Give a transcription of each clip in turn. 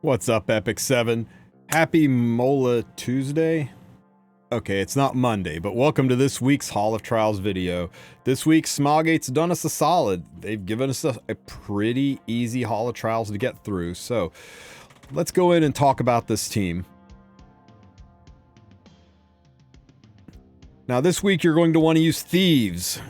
What's up, Epic 7? Happy Mola Tuesday? Okay, it's not Monday, but welcome to this week's Hall of Trials video. This week, Smilegate's done us a solid. They've given us a pretty easy Hall of Trials to get through, so let's go in and talk about this team. Now this week, you're going to want to use Thieves.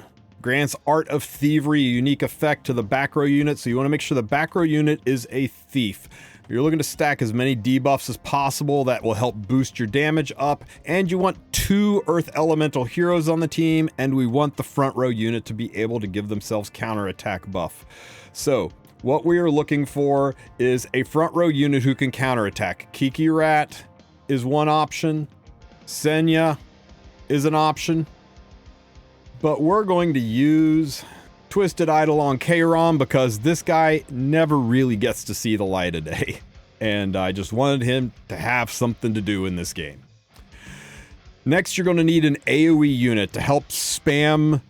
Grants Art of Thievery, a unique effect to the back row unit, so you want to make sure the back row unit is a thief. You're looking to stack as many debuffs as possible that will help boost your damage up, and you want 2 Earth Elemental heroes on the team, and we want the front row unit to be able to give themselves counterattack buff. So, what we are looking for is a front row unit who can counterattack. Kiki Rat is one option, Senya is an option, but we're going to use Twisted Idol on Kayron because this guy never really gets to see the light of day, and I just wanted him to have something to do in this game. Next, you're going to need an AoE unit to help spam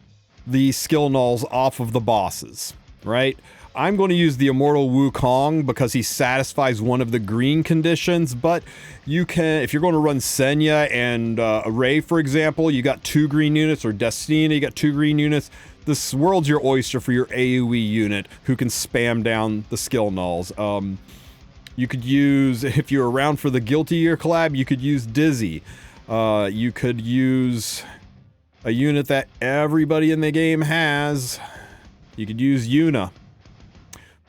the skill nulls off of the bosses, right? I'm going to use the Immortal Wukong because he satisfies one of the green conditions, but you can, if you're going to run Senya and Array, for example, you got 2 green units, or Destina, you got 2 green units. This world's your oyster for your AoE unit who can spam down the skill nulls. You could use, if you're around for the Guilty Gear collab, you could use Dizzy. You could use a unit that everybody in the game has. You could use Yuna.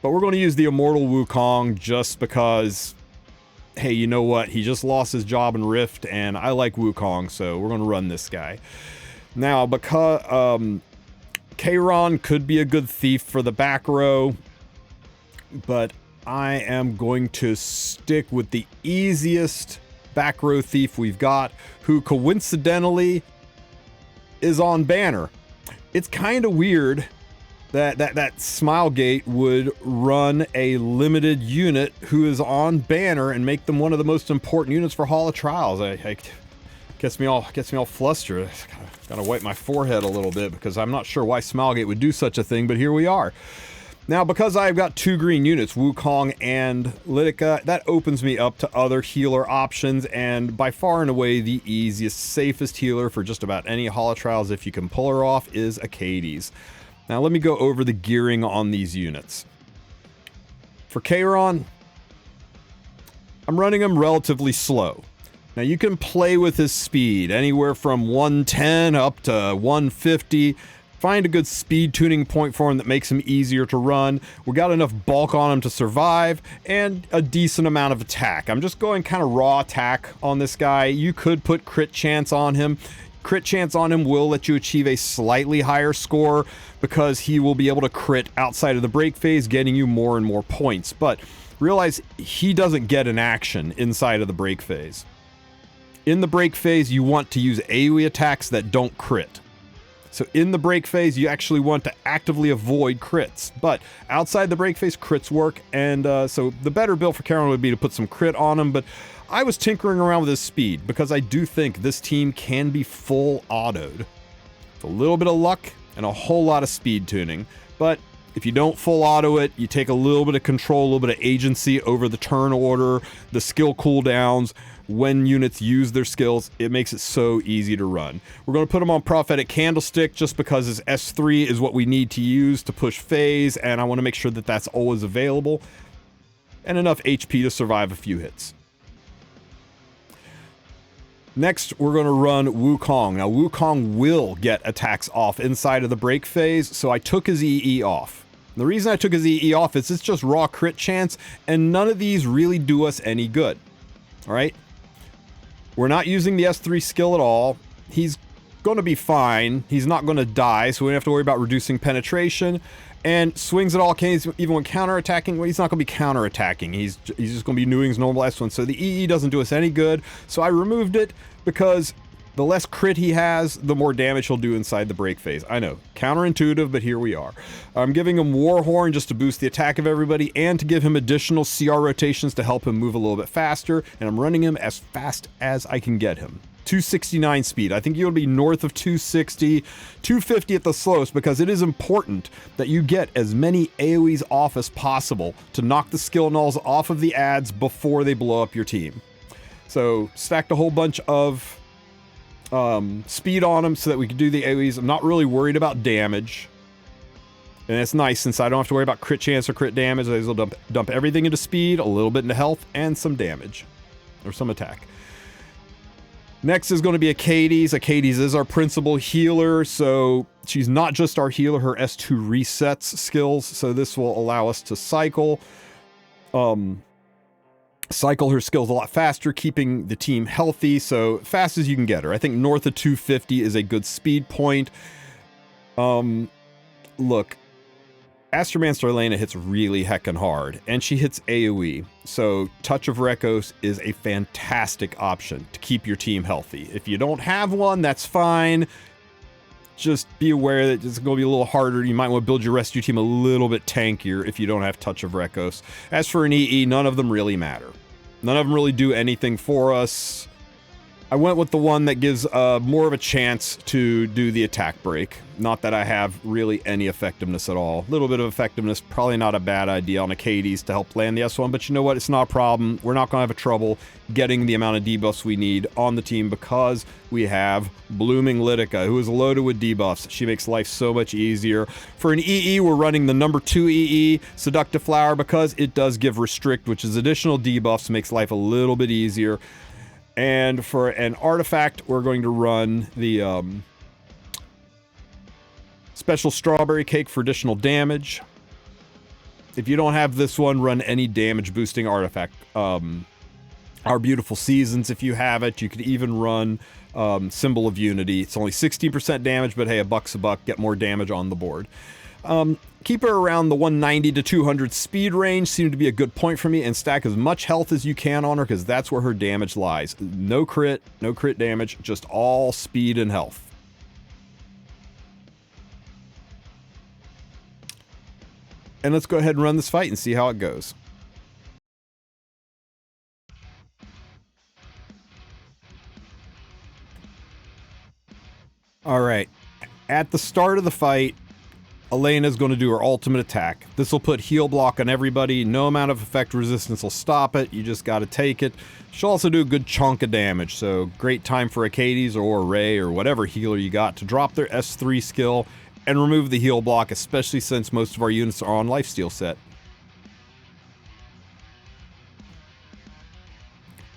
But we're going to use the Immortal Wukong just because, hey, you know what? He just lost his job in Rift, and I like Wukong, so we're going to run this guy. Now, because Kayron could be a good thief for the back row, but I am going to stick with the easiest back row thief we've got, who coincidentally is on banner. It's kind of weird that Smilegate would run a limited unit who is on banner and make them one of the most important units for Hall of Trials. Gets me all flustered. Gotta wipe my forehead a little bit because I'm not sure why Smilegate would do such a thing, but here we are. Now, because I've got 2 green units, Wukong and Lidica, that opens me up to other healer options, and by far and away the easiest, safest healer for just about any Hall of Trials, if you can pull her off, is Aades. Now let me go over the gearing on these units. For Kayron, I'm running him relatively slow. Now you can play with his speed, anywhere from 110 up to 150. Find a good speed tuning point for him that makes him easier to run. We got enough bulk on him to survive, and a decent amount of attack. I'm just going kind of raw attack on this guy. You could put crit chance on him. Crit chance on him will let you achieve a slightly higher score because he will be able to crit outside of the break phase, getting you more and more points. But realize he doesn't get an action inside of the break phase. In the break phase, you want to use AoE attacks that don't crit. So in the break phase, you actually want to actively avoid crits. But outside the break phase, crits work, and so the better build for Kayron would be to put some crit on him, but I was tinkering around with his speed because I do think this team can be full autoed. With a little bit of luck and a whole lot of speed tuning. But if you don't full auto it, you take a little bit of control, a little bit of agency over the turn order, the skill cooldowns, when units use their skills, it makes it so easy to run. We're going to put him on Prophetic Candlestick just because his S3 is what we need to use to push phase, and I want to make sure that that's always available, and enough HP to survive a few hits. Next, we're going to run Wukong. Now, Wukong will get attacks off inside of the break phase, so I took his EE off. The reason I took his EE off is it's just raw crit chance, and none of these really do us any good. All right? We're not using the S3 skill at all. He's going to be fine. He's not going to die, so we don't have to worry about reducing penetration. And swings at all canes, even when counterattacking, well, he's not going to be counterattacking. He's just going to be doing his normal S1. So the EE doesn't do us any good. So I removed it because the less crit he has, the more damage he'll do inside the break phase. I know, counterintuitive, but here we are. I'm giving him Warhorn just to boost the attack of everybody and to give him additional CR rotations to help him move a little bit faster. And I'm running him as fast as I can get him. 269 speed. I think you'll be north of 260, 250 at the slowest, because it is important that you get as many AoEs off as possible to knock the skill nulls off of the Aades before they blow up your team. So stacked a whole bunch of speed on them so that we can do the AoEs. I'm not really worried about damage. And it's nice since I don't have to worry about crit chance or crit damage. I will dump everything into speed, a little bit into health, and some damage. Or some attack. Next is going to be Aades. Aades is our principal healer, so she's not just our healer, her S2 resets skills, so this will allow us to cycle her skills a lot faster, keeping the team healthy, so fast as you can get her. I think north of 250 is a good speed point. Look, Astromancer Elena hits really heckin' hard, and she hits AoE, so Touch of Rekos is a fantastic option to keep your team healthy. If you don't have one, that's fine. Just be aware that it's going to be a little harder. You might want to build your rest of your team a little bit tankier if you don't have Touch of Rekos. As for an EE, none of them really matter. None of them really do anything for us. I went with the one that gives more of a chance to do the attack break. Not that I have really any effectiveness at all. A little bit of effectiveness, probably not a bad idea on Aades to help land the S1, but you know what? It's not a problem. We're not going to have a trouble getting the amount of debuffs we need on the team because we have Blooming Lidica, who is loaded with debuffs. She makes life so much easier. For an EE, we're running the number 2 EE, Seductive Flower, because it does give Restrict, which is additional debuffs, makes life a little bit easier. And for an artifact, we're going to run the Special Strawberry Cake for additional damage. If you don't have this one, run any damage boosting artifact. Our Beautiful Seasons, if you have it. You could even run Symbol of Unity. It's only 16% damage, but hey, a buck's a buck. Get more damage on the board. Keep her around the 190 to 200 speed range seemed to be a good point for me, and stack as much health as you can on her because that's where her damage lies. No crit damage, just all speed and health. And let's go ahead and run this fight and see how it goes. All right, at the start of the fight, Elena's going to do her ultimate attack. This will put heal block on everybody. No amount of effect resistance will stop it. You just got to take it. She'll also do a good chunk of damage, so great time for Aades or Ray or whatever healer you got to drop their S3 skill and remove the heal block, especially since most of our units are on lifesteal set.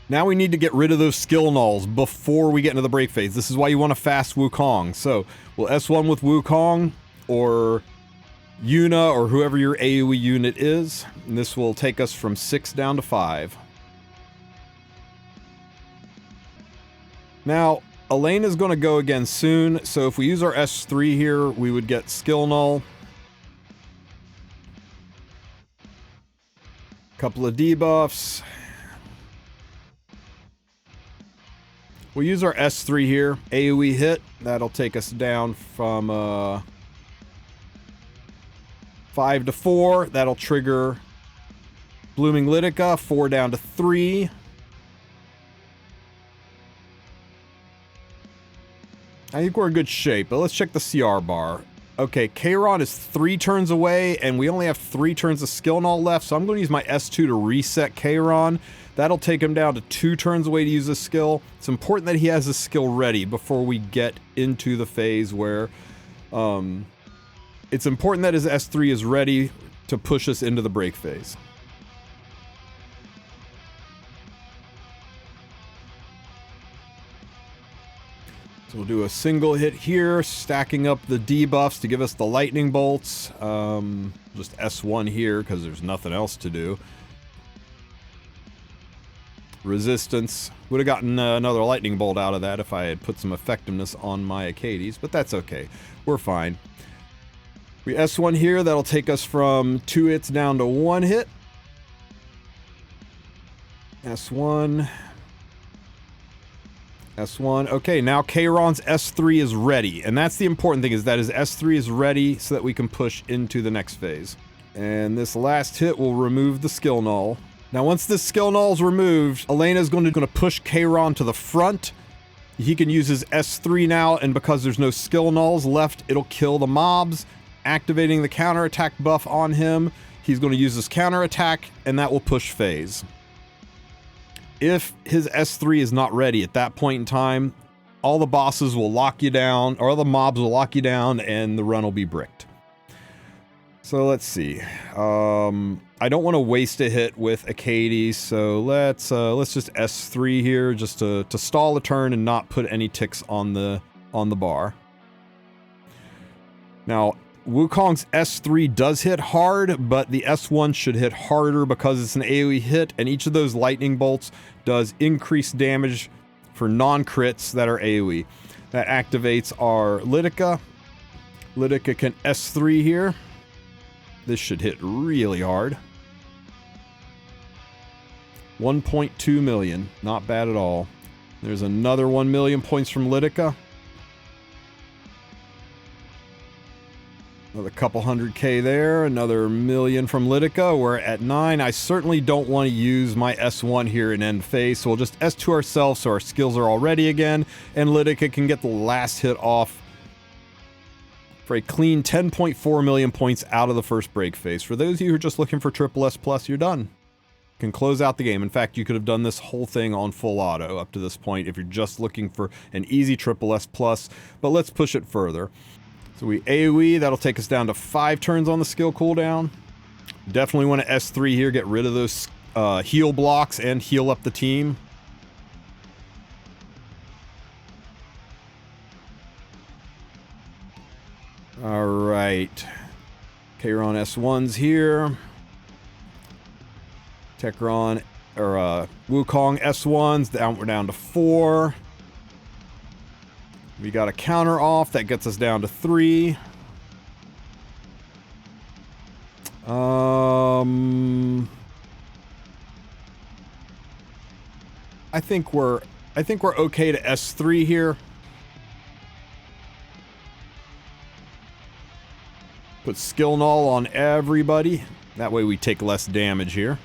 Now we need to get rid of those skill nulls before we get into the break phase. This is why you want to fast Wukong. So we'll S1 with Wukong, or Yuna, or whoever your AoE unit is. And this will take us from 6 down to 5. Now, Elena's going to go again soon, so if we use our S3 here, we would get skill null. Couple of debuffs. We'll use our S3 here. AoE hit. That'll take us down from 5 to 4. That'll trigger Blooming Lidica. 4 down to 3. I think we're in good shape, but let's check the CR bar. Okay, Kayron is 3 turns away, and we only have 3 turns of skill null left, so I'm going to use my S2 to reset Kayron. That'll take him down to 2 turns away to use a skill. It's important that he has a skill ready before we get into the phase where it's important that his S3 is ready to push us into the break phase. So we'll do a single hit here, stacking up the debuffs to give us the lightning bolts. Just S1 here because there's nothing else to do. Resistance. Would have gotten another lightning bolt out of that if I had put some effectiveness on my Aades, but that's okay. We're fine. We S1 here, that'll take us from 2 hits down to 1 hit. S1. S1. Okay, now Kayron's S3 is ready, and that's the important thing, is that his S3 is ready so that we can push into the next phase. And this last hit will remove the skill null. Now once this skill null is removed, Elena's going to push Kayron to the front He can use his S3 now, and because there's no skill nulls left, it'll kill the mobs, activating the counterattack buff on him. He's going to use his counterattack, and that will push phase. If his S3 is not ready at that point in time, all the bosses will lock you down, or all the mobs will lock you down, and the run will be bricked. So let's see. I don't want to waste a hit with Aades, so let's just S3 here, just to stall a turn and not put any ticks on the bar. Now, Wukong's S3 does hit hard, but the S1 should hit harder because it's an AoE hit, and each of those lightning bolts does increased damage for non-crits that are AoE. That activates our Lidica. Lidica can S3 here. This should hit really hard. 1.2 million. Not bad at all. There's another 1 million points from Lidica. Another couple 100k there. Another million from Lidica. We're at 9. I certainly don't want to use my S1 here in end phase, so we'll just S2 ourselves so our skills are all ready again, and Lidica can get the last hit off for a clean 10.4 million points out of the first break phase. For those of you who are just looking for triple S+, you're done. You can close out the game. In fact, you could have done this whole thing on full auto up to this point if you're just looking for an easy triple S+, but let's push it further. So we AoE, that'll take us down to 5 turns on the skill cooldown. Definitely want to S3 here, get rid of those heal blocks and heal up the team. Alright. Kayron S1's here. Wukong S1's, we're down to 4. We got a counter off, that gets us down to 3. I think we're okay to S3 here. Put skill null on everybody. That way we take less damage here.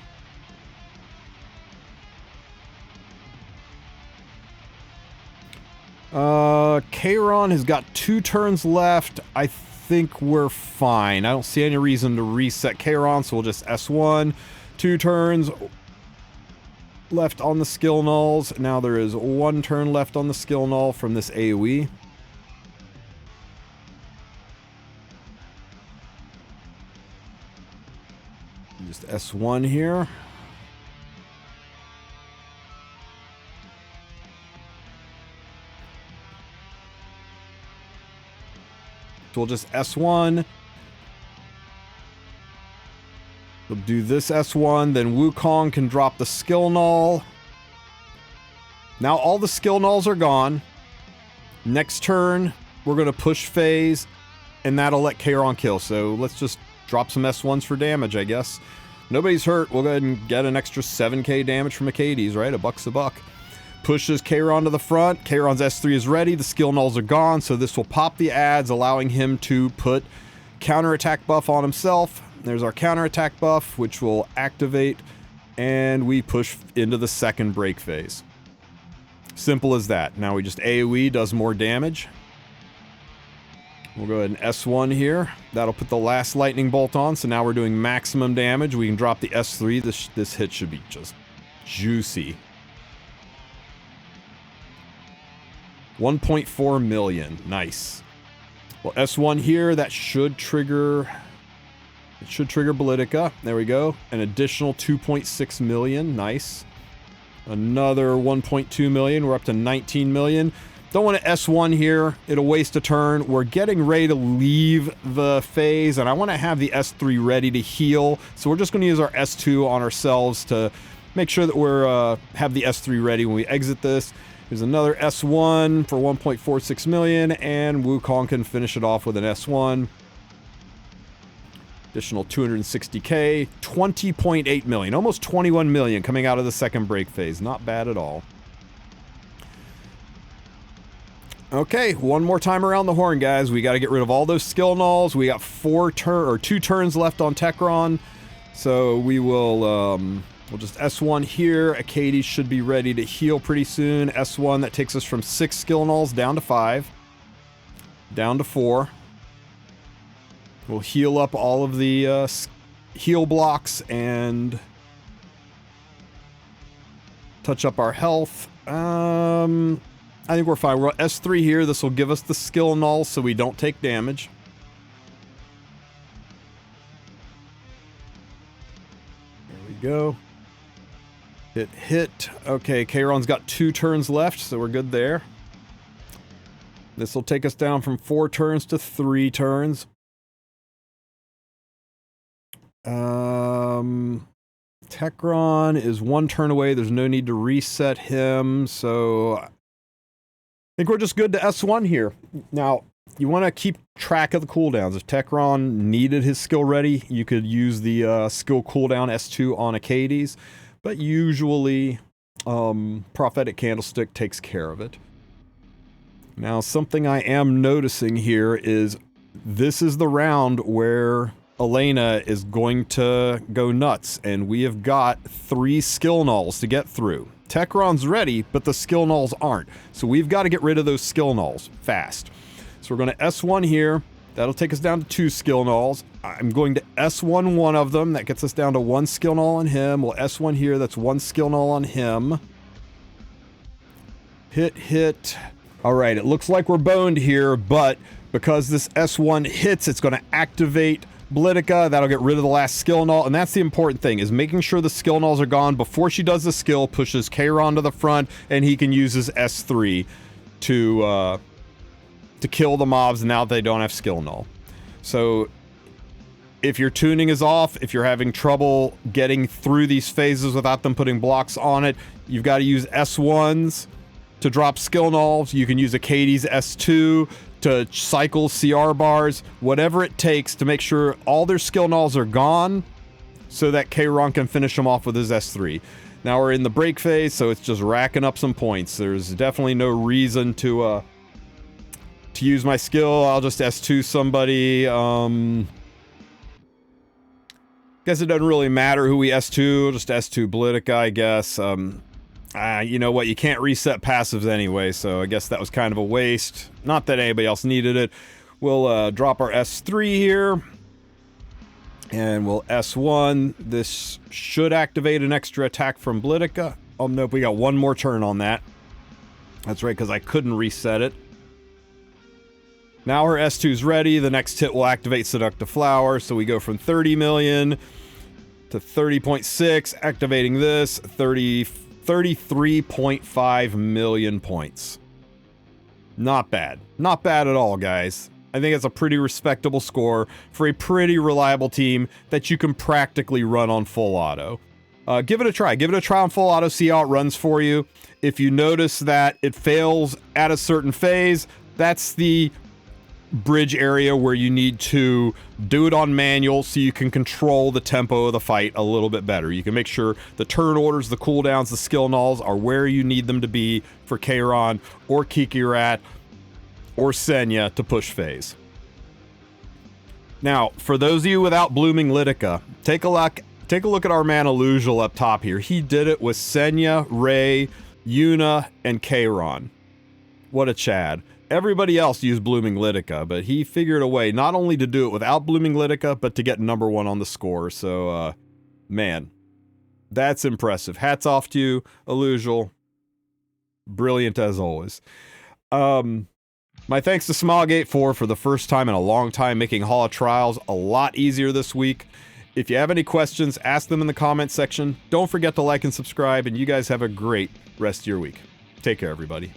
Kayron has got 2 turns left. I think we're fine. I don't see any reason to reset Kayron, so we'll just S1. 2 turns left on the skill nulls. Now there is 1 turn left on the skill null from this AoE. Just S1 here. So we'll just S1. We'll do this S1, then Wukong can drop the skill null. Now all the skill nulls are gone. Next turn, we're going to push phase, and that'll let Kayron kill. So let's just drop some S1s for damage, I guess. Nobody's hurt. We'll go ahead and get an extra 7k damage from Aades, right? A buck's a buck. Pushes Kayron to the front. Kayron's S3 is ready. The skill nulls are gone, so this will pop the Aades, allowing him to put counterattack buff on himself. There's our counterattack buff, which will activate, and we push into the second break phase. Simple as that. Now we just AoE, does more damage. We'll go ahead and S1 here. That'll put the last lightning bolt on, so now we're doing maximum damage. We can drop the S3. This hit should be just juicy. 1.4 million. Nice. Well, S1 here, that should trigger... It should trigger Lidica. There we go. An additional 2.6 million. Nice. Another 1.2 million. We're up to 19 million. Don't want to S1 here. It'll waste a turn. We're getting ready to leave the phase, and I want to have the S3 ready to heal. So we're just going to use our S2 on ourselves to make sure that we're have the S3 ready when we exit this. There's another S1 for 1.46 million, and Wukong can finish it off with an S1. Additional 260k, 20.8 million, almost 21 million coming out of the second break phase. Not bad at all. Okay, one more time around the horn, guys. We got to get rid of all those skill nulls. We got 2 turns left on Kayron. So we will, we'll just S1 here. Aades should be ready to heal pretty soon. S1, that takes us from 6 skill nulls down to 5. Down to 4. We'll heal up all of the heal blocks and touch up our health. I think we're fine. We're at S3 here. This will give us the skill null so we don't take damage. There we go. Hit. Okay, Kayron's got 2 turns left, so we're good there. This will take us down from 4 turns to 3 turns. Techron is 1 turn away. There's no need to reset him, so I think we're just good to S1 here. Now, you want to keep track of the cooldowns. If Techron needed his skill ready, you could use the skill cooldown S2 on Aades, but usually Prophetic Candlestick takes care of it. Now, something I am noticing here is this is the round where Elena is going to go nuts, and we have got 3 skill nulls to get through. Techron's ready, but the skill nulls aren't. So we've got to get rid of those skill nulls fast. So we're going to S1 here. That'll take us down to 2 skill nulls. I'm going to S1 one of them. That gets us down to 1 skill null on him. We'll S1 here. That's 1 skill null on him. Hit. All right, it looks like we're boned here, but because this S1 hits, it's going to activate Lidica. That'll get rid of the last skill null, and that's the important thing, is making sure the skill nulls are gone before she does the skill, pushes Kayron to the front, and he can use his S3 to kill the mobs now that they don't have skill null. So if your tuning is off, if you're having trouble getting through these phases without them putting blocks on it, you've got to use S1s to drop skill nulls. You can use Aades S2 to cycle CR bars, whatever it takes to make sure all their skill nulls are gone so that Kayron can finish them off with his S3. Now we're in the break phase, so it's just racking up some points. There's definitely no reason to use my skill. I'll just S2 somebody. Guess it doesn't really matter who we S2. Just S2 Lidica, I guess. You know what? You can't reset passives anyway, so I guess that was kind of a waste. Not that anybody else needed it. We'll drop our S3 here. And we'll S1. This should activate an extra attack from Lidica. Oh, nope, we got 1 more turn on that. That's right, because I couldn't reset it. Now her S2's ready. The next hit will activate Seductive Flower, so we go from 30 million to 30.6, activating this, 33.5 million points. Not bad. Not bad at all, guys. I think it's a pretty respectable score for a pretty reliable team that you can practically run on full auto. Give it a try. Give it a try on full auto, see how it runs for you. If you notice that it fails at a certain phase, that's the bridge area where you need to do it on manual so you can control the tempo of the fight a little bit better. You can make sure the turn orders, the cooldowns, the skill nulls are where you need them to be for Kayron or Kikirat or Senya to push phase. Now, for those of you without Blooming Lidica, take a look at our man Illusal up top here. He did it with Senya, Ray, Yuna, and Kayron. What a Chad. Everybody else used Blooming Lidica, but he figured a way not only to do it without Blooming Lidica, but to get ¡1 on the score. So, man, that's impressive. Hats off to you, Illusal. Brilliant as always. My thanks to Smilgate4 for the first time in a long time making Hall of Trials a lot easier this week. If you have any questions, ask them in the comments section. Don't forget to like and subscribe, and you guys have a great rest of your week. Take care, everybody.